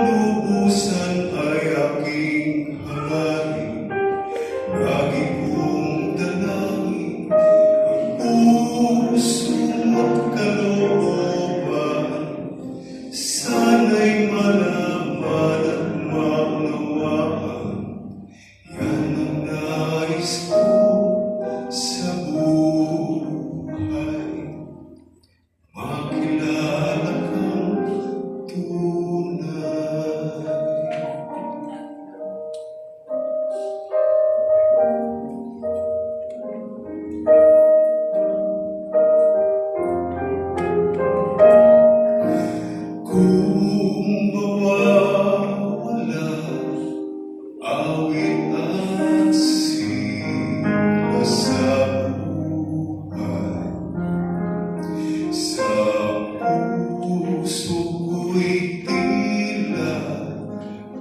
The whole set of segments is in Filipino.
lubusan ay aking hangarin. Lagi kong dalangin ang puso at kalooban. Sana'y malaman at maunawaan. Yan ang nais ko sa buhay. Makilala kang tunay. Kung mawawala awit at sila sa buhay, sa puso ko'y tila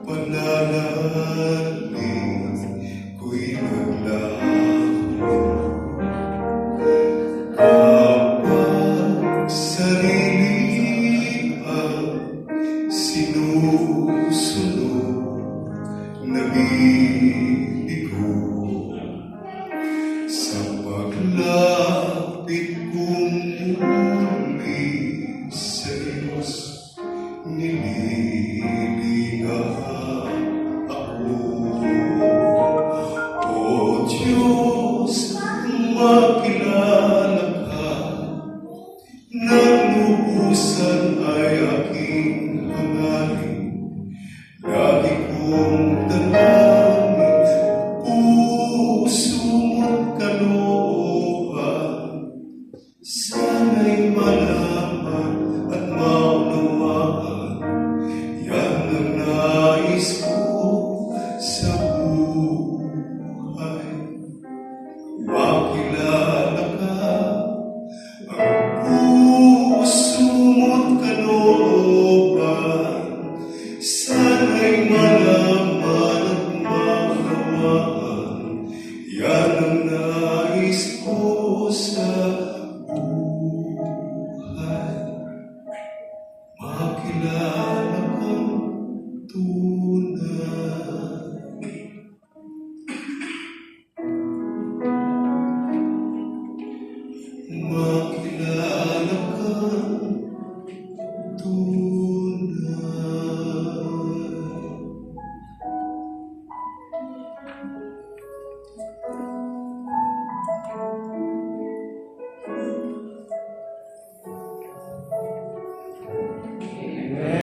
pananalig ko'y naglaho. Kapag sarili ang sinusunod, nabibigo sa paglapit kong muli sa Diyos, nililingahan ako. O Diyos, makilala ka, ng lubusan ay aking hangarin. Lagi kong dalangin, puso mo't kalooban. Sana'y malaman at maunawaan. Yan ang nais ko sa buhay. Makilala ka, ang puso mo't kalooban. Sana'y malaman at maunawaan. Yan ang nais